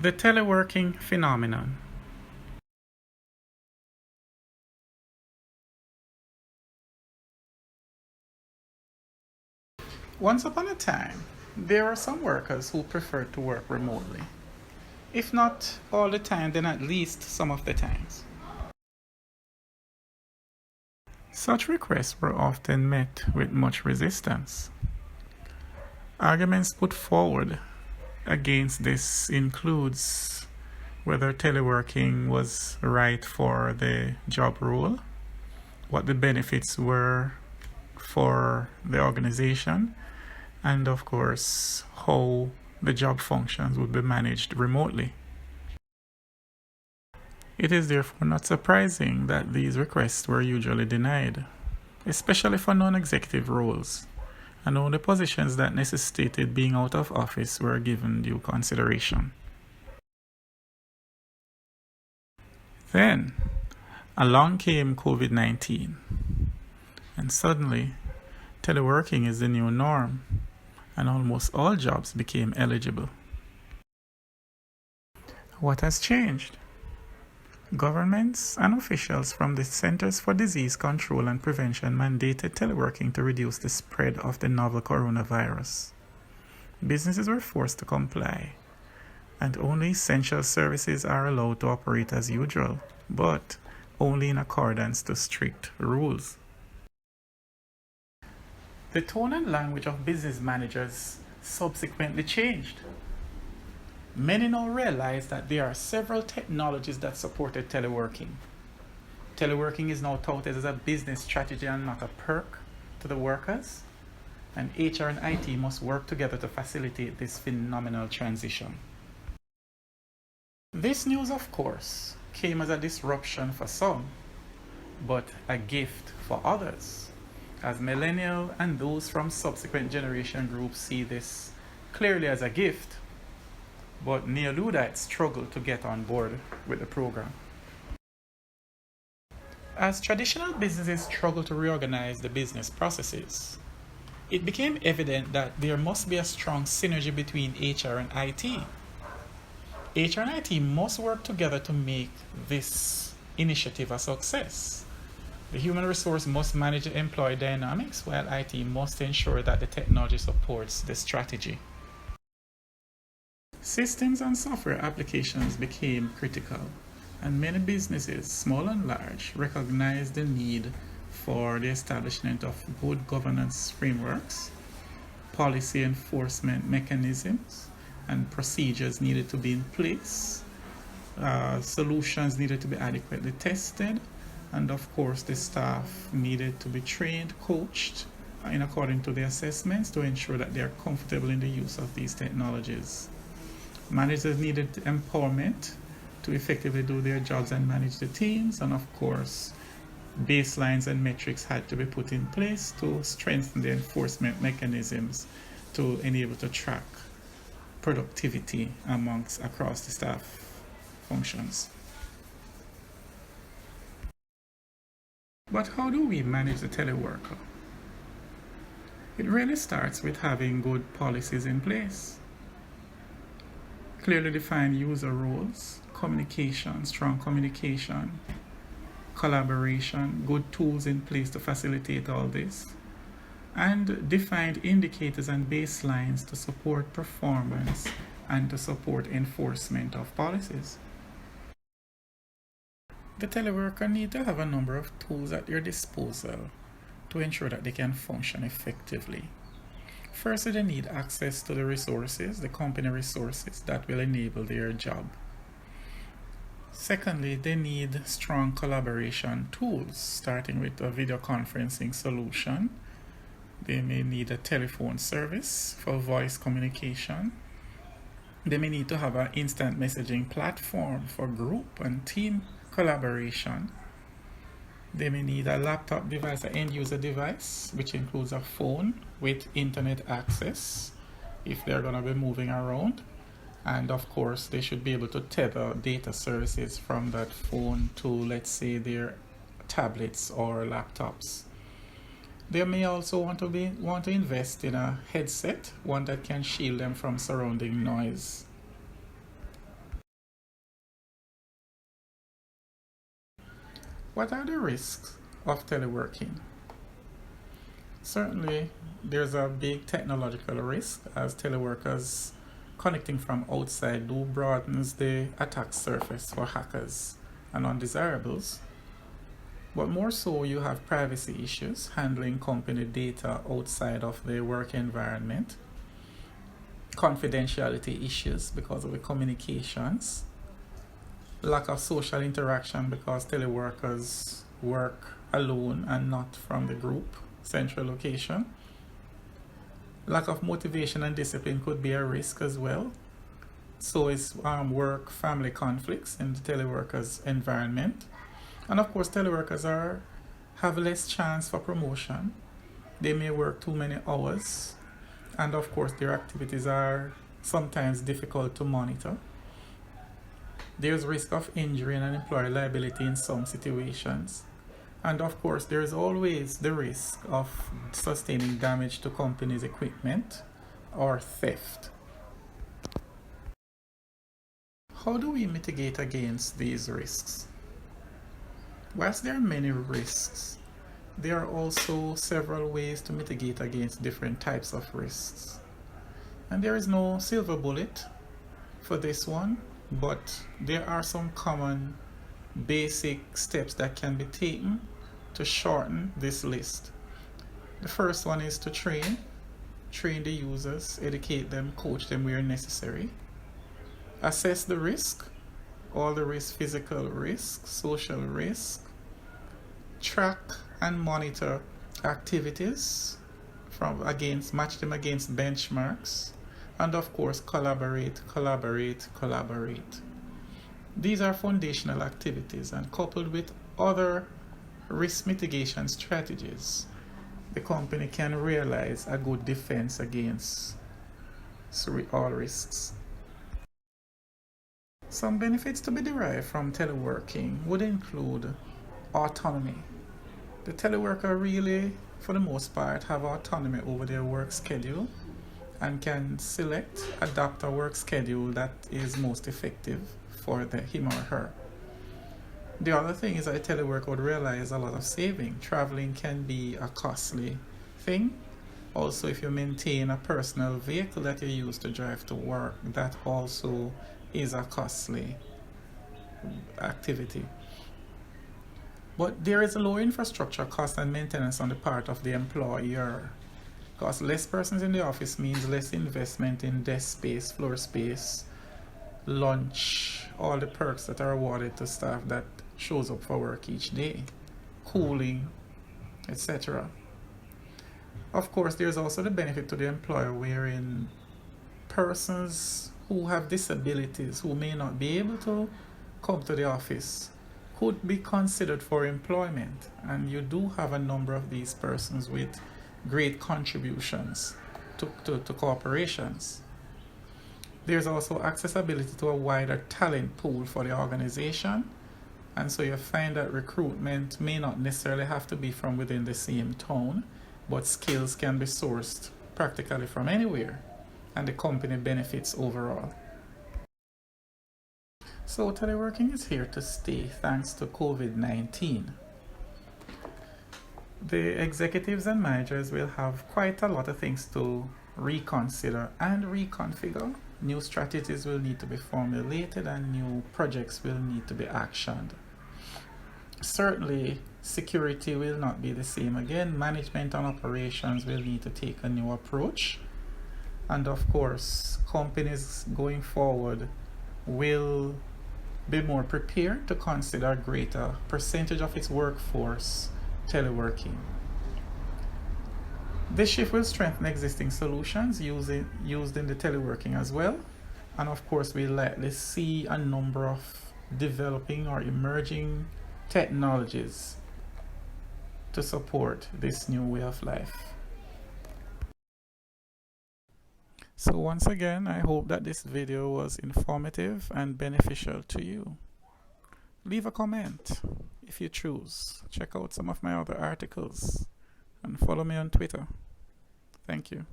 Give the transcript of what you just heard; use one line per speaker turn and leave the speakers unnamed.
The Teleworking Phenomenon. Once upon a time, there were some workers who preferred to work remotely. If not all the time, then at least some of the times. Such requests were often met with much resistance. Arguments put forward against this includes whether teleworking was right for the job role, what the benefits were for the organization, and of course, how the job functions would be managed remotely. It is therefore not surprising that these requests were usually denied, especially for non-executive roles, and only positions that necessitated being out of office were given due consideration. Then, along came COVID-19, and suddenly, teleworking is the new norm, and almost all jobs became eligible. What has changed? Governments and officials from the Centers for Disease Control and Prevention mandated teleworking to reduce the spread of the novel coronavirus. Businesses were forced to comply, and only essential services are allowed to operate as usual, but only in accordance to strict rules. The tone and language of business managers subsequently changed. Many now realize that there are several technologies that supported teleworking. Teleworking is now touted as a business strategy and not a perk to the workers, and HR and IT must work together to facilitate this phenomenal transition. This news, of course, came as a disruption for some, but a gift for others, as millennial and those from subsequent generation groups see this clearly as a gift, but neo-Luddites struggle to get on board with the program. As traditional businesses struggle to reorganize the business processes, it became evident that there must be a strong synergy between HR and IT. HR and IT must work together to make this initiative a success. The human resource must manage the employee dynamics, while IT must ensure that the technology supports the strategy. Systems and software applications became critical, and many businesses, small and large, recognized the need for the establishment of good governance frameworks, policy enforcement mechanisms, and procedures needed to be in place. Solutions needed to be adequately tested, and of course the staff needed to be trained, coached in according to the assessments to ensure that they are comfortable in the use of these technologies. Managers needed empowerment to effectively do their jobs and manage the teams, and of course baselines and metrics had to be put in place to strengthen the enforcement mechanisms to enable to track productivity across the staff functions. But how do we manage the teleworker? It really starts with having good policies in place. Clearly defined user roles, communication, strong communication, collaboration, good tools in place to facilitate all this, and defined indicators and baselines to support performance and to support enforcement of policies. The teleworker need to have a number of tools at their disposal to ensure that they can function effectively. First, they need access to the resources, the company resources that will enable their job. Secondly, they need strong collaboration tools, starting with a video conferencing solution. They may need a telephone service for voice communication. They may need to have an instant messaging platform for group and team collaboration. They may need a laptop device, an end-user device, which includes a phone with internet access if they're going to be moving around. And of course, they should be able to tether data services from that phone to, let's say, their tablets or laptops. They may also want to invest in a headset, one that can shield them from surrounding noise. What are the risks of teleworking? Certainly, there's a big technological risk as teleworkers connecting from outside do broadens the attack surface for hackers and undesirables. But more so, you have privacy issues, handling company data outside of the work environment, confidentiality issues because of the communications, lack of social interaction because teleworkers work alone and not from the group central location. Lack of motivation and discipline could be a risk as well. So is work family conflicts in the teleworkers environment. And of course, teleworkers have less chance for promotion. They may work too many hours, and of course, their activities are sometimes difficult to monitor. There's risk of injury and employer liability in some situations. And of course, there is always the risk of sustaining damage to company's equipment or theft. How do we mitigate against these risks? Whilst there are many risks, there are also several ways to mitigate against different types of risks. And there is no silver bullet for this one, but there are some common basic steps that can be taken to shorten this list. The first one is to train the users, educate them, coach them where necessary. Assess the risk, all the risk, physical risk, social risk. Track and monitor activities match them against benchmarks, and of course collaborate. These are foundational activities, and coupled with other risk mitigation strategies, the company can realize a good defense against all risks. Some benefits to be derived from teleworking would include autonomy. The teleworker really, for the most part, have autonomy over their work schedule and can adapt a work schedule that is most effective for him or her. The other thing is that a teleworker would realize a lot of saving. Traveling can be a costly thing. Also, if you maintain a personal vehicle that you use to drive to work, that also is a costly activity. But there is a low infrastructure cost and maintenance on the part of the employer, because less persons in the office means less investment in desk space, floor space, lunch, all the perks that are awarded to staff that shows up for work each day, cooling, etc. Of course, there's also the benefit to the employer wherein persons who have disabilities who may not be able to come to the office could be considered for employment, and you do have a number of these persons with great contributions to corporations. There's also accessibility to a wider talent pool for the organization, and so you find that recruitment may not necessarily have to be from within the same town, but skills can be sourced practically from anywhere, and the company benefits overall. So teleworking is here to stay thanks to COVID-19. The executives and managers will have quite a lot of things to reconsider and reconfigure. New strategies will need to be formulated and new projects will need to be actioned. Certainly, security will not be the same again. Management and operations will need to take a new approach. And of course, companies going forward will be more prepared to consider a greater percentage of its workforce teleworking. This shift will strengthen existing solutions used in the teleworking as well. And of course, we'll likely see a number of developing or emerging technologies to support this new way of life. So once again, I hope that this video was informative and beneficial to you. Leave a comment if you choose. Check out some of my other articles and follow me on Twitter. Thank you.